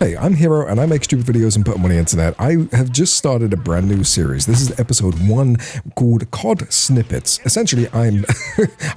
Hey, I'm Hero and I make stupid videos and put them on the internet. I have just started a brand new series. This is episode 1 called COD Snippets. Essentially, I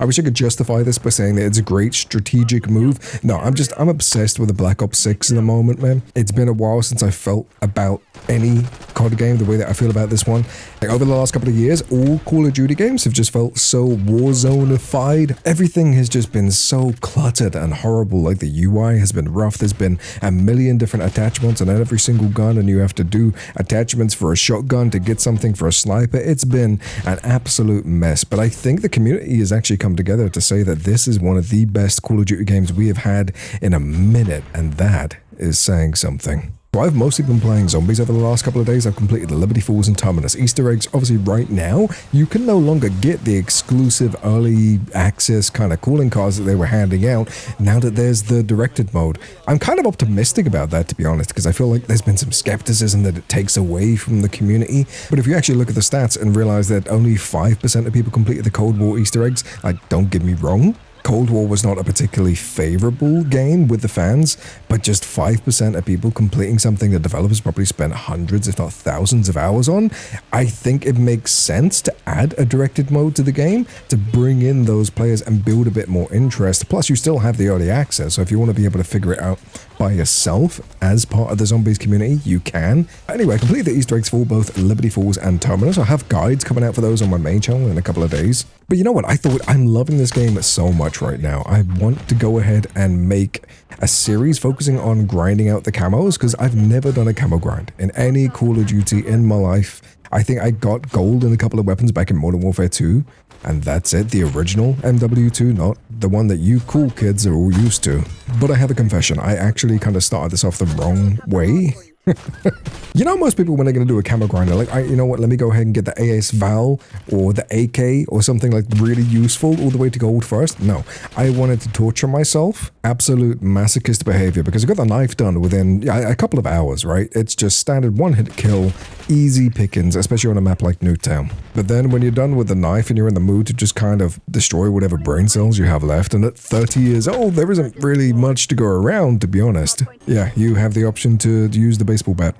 wish I could justify this by saying that it's a great strategic move. No, I'm obsessed with the Black Ops 6 in the moment, man. It's been a while since I felt about any COD game the way that I feel about this one. Like, over the last couple of years, all Call of Duty games have just felt so Warzone-ified. Everything has just been so cluttered and horrible. Like, the UI has been rough. There's been a million different attachments on every single gun, and you have to do attachments for a shotgun to get something for a sniper. It's been an absolute mess, but I think the community has actually come together to say that this is one of the best Call of Duty games we have had in a minute, and that is saying something. So I've mostly been playing zombies over the last couple of days. I've completed the Liberty Falls and Terminus Easter eggs. Obviously, right now, you can no longer get the exclusive early access kind of calling cards that they were handing out now that there's the directed mode. I'm kind of optimistic about that, to be honest, because I feel like there's been some skepticism that it takes away from the community. But if you actually look at the stats and realize that only 5% of people completed the Cold War Easter eggs, like, don't get me wrong, Cold War was not a particularly favorable game with the fans, but just 5% of people completing something that developers probably spent hundreds, if not thousands of hours on. I think it makes sense to add a directed mode to the game to bring in those players and build a bit more interest. Plus, you still have the early access, so if you want to be able to figure it out by yourself as part of the zombies community, you can. Anyway, I completed the Easter eggs for both Liberty Falls and Terminus. I have guides coming out for those on my main channel in a couple of days. But you know what? I thought, I'm loving this game so much right now. I want to go ahead and make a series focusing on grinding out the camos, because I've never done a camo grind in any Call of Duty in my life. I think I got gold in a couple of weapons back in Modern Warfare 2, and that's it. The original MW2, not the one that you cool kids are all used to. But I have a confession. I actually kind of started this off the wrong way. You know, most people, when they're going to do a camo grinder, like, you know what, let me go ahead and get the AS Val or the AK or something like really useful all the way to gold first. No, I wanted to torture myself. Absolute masochist behavior, because I got the knife done within a couple of hours, right? It's just standard one-hit kill, easy pickings, especially on a map like Nuketown. But then when you're done with the knife and you're in the mood to just kind of destroy whatever brain cells you have left, and at 30 years old, there isn't really much to go around, to be honest. Yeah, you have the option to use the baseball bat.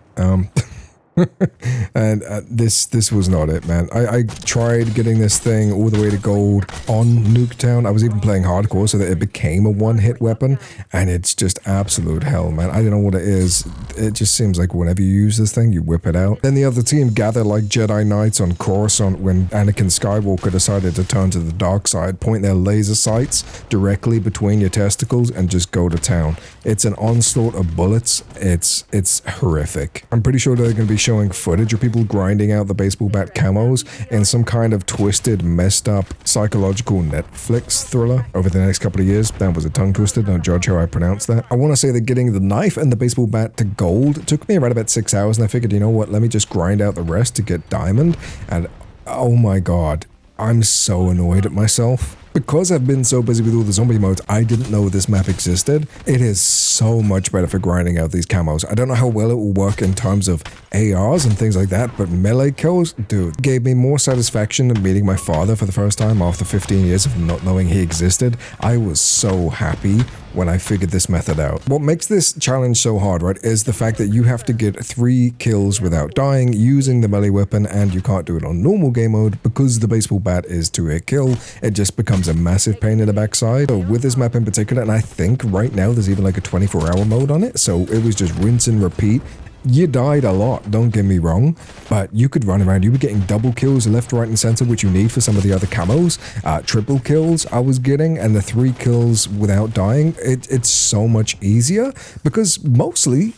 And this was not it, man. I tried getting this thing all the way to gold on Nuketown. I was even playing hardcore so that it became a one-hit weapon, and it's just absolute hell, man. I don't know what it is. It just seems like whenever you use this thing, you whip it out. Then the other team gather like Jedi Knights on Coruscant when Anakin Skywalker decided to turn to the dark side, point their laser sights directly between your testicles, and just go to town. It's an onslaught of bullets. It's horrific. I'm pretty sure they're going to be showing footage of people grinding out the baseball bat camos in some kind of twisted, messed up psychological Netflix thriller over the next couple of years. That was a tongue twister, don't judge how I pronounce that. I want to say that getting the knife and the baseball bat to gold took me around about 6 hours, and I figured, you know what, let me just grind out the rest to get diamond. And oh my god, I'm so annoyed at myself. Because I've been so busy with all the zombie modes, I didn't know this map existed. It is so much better for grinding out these camos. I don't know how well it will work in terms of ARs and things like that, but melee kills, dude, gave me more satisfaction than meeting my father for the first time after 15 years of not knowing he existed. I was so happy when I figured this method out. What makes this challenge so hard, right, is the fact that you have to get 3 kills without dying using the melee weapon, and you can't do it on normal game mode because the baseball bat is 2-hit kill. It just becomes a massive pain in the backside. So with this map in particular, and I think right now there's even like a 24-hour mode on it, so it was just rinse and repeat. You died a lot, don't get me wrong, but you could run around. You were getting double kills left, right, and center, which you need for some of the other camos. Triple kills I was getting, and the 3 kills without dying. It's so much easier because mostly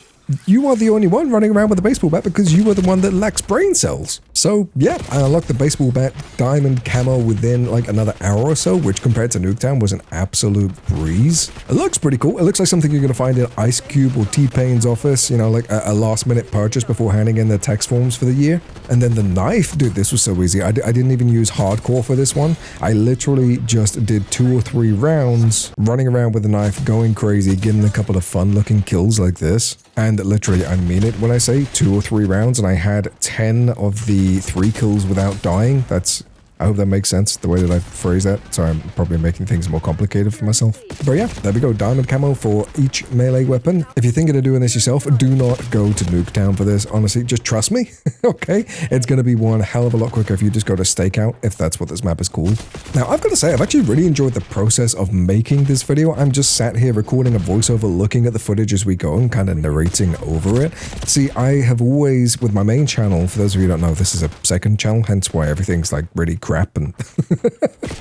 you are the only one running around with a baseball bat because you are the one that lacks brain cells. So yeah, I unlocked the baseball bat diamond camo within like another hour or so, which compared to Nuketown was an absolute breeze. It looks pretty cool. It looks like something you're going to find in Ice Cube or T-Pain's office, you know, like a last minute purchase before handing in their tax forms for the year. And then the knife, dude, this was so easy. I didn't even use hardcore for this one. I literally just did 2 or 3 rounds running around with the knife, going crazy, getting a couple of fun looking kills like this. And literally, I mean it when I say 2 or 3 rounds, and I had 10 of the 3 kills without dying. That's I hope that makes sense, the way that I phrase that. Sorry, I'm probably making things more complicated for myself. But yeah, there we go. Diamond camo for each melee weapon. If you're thinking of doing this yourself, do not go to Nuketown for this. Honestly, just trust me, okay? It's going to be one hell of a lot quicker if you just go to Stakeout, if that's what this map is called. Now, I've got to say, I've actually really enjoyed the process of making this video. I'm just sat here recording a voiceover, looking at the footage as we go and kind of narrating over it. See, I have always, with my main channel, for those of you who don't know, this is a second channel, hence why everything's like really crap. And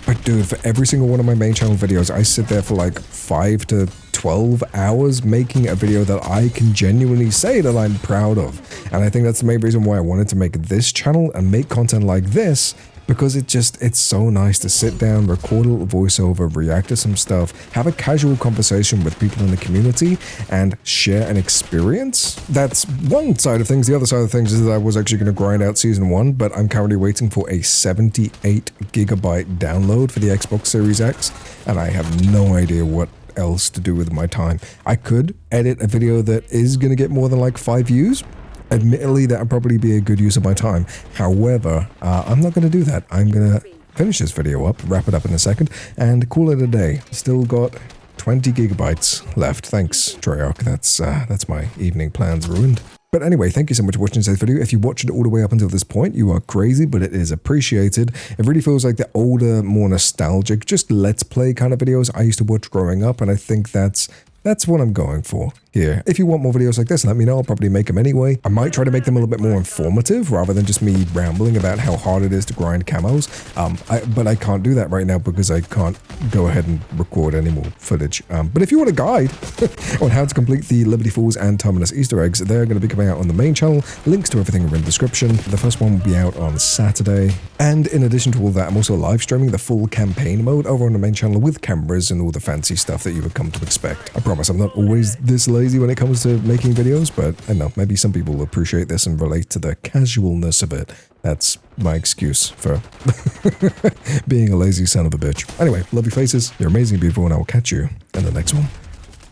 but dude, for every single one of my main channel videos, I sit there for like 5 to 12 hours making a video that I can genuinely say that I'm proud of. And I think that's the main reason why I wanted to make this channel and make content like this, because it's so nice to sit down, record a little voiceover, react to some stuff, have a casual conversation with people in the community, and share an experience. That's one side of things. The other side of things is that I was actually going to grind out Season 1, but I'm currently waiting for a 78 gigabyte download for the Xbox Series X, and I have no idea what else to do with my time. I could edit a video that is going to get more than like 5 views. Admittedly, that would probably be a good use of my time. However, I'm not going to do that. I'm going to finish this video up, wrap it up in a second, and call it a day. Still got 20 gigabytes left. Thanks, Treyarch. That's my evening plans ruined. But anyway, thank you so much for watching today's video. If you watched it all the way up until this point, you are crazy, but it is appreciated. It really feels like the older, more nostalgic, just let's play kind of videos I used to watch growing up, and I think that's what I'm going for here. If you want more videos like this, let me know. I'll probably make them anyway. I might try to make them a little bit more informative rather than just me rambling about how hard it is to grind camos. But I can't do that right now because I can't go ahead and record any more footage. But if you want a guide on how to complete the Liberty Falls and Terminus Easter eggs, they're going to be coming out on the main channel. Links to everything are in the description. The first one will be out on Saturday. And in addition to all that, I'm also live streaming the full campaign mode over on the main channel with cameras and all the fancy stuff that you would come to expect. I promise I'm not always this lazy when it comes to making videos, but I don't know, maybe some people will appreciate this and relate to the casualness of it. That's my excuse for being a lazy son of a bitch. Anyway, love your faces, you're amazing, beautiful, and I will catch you in the next one.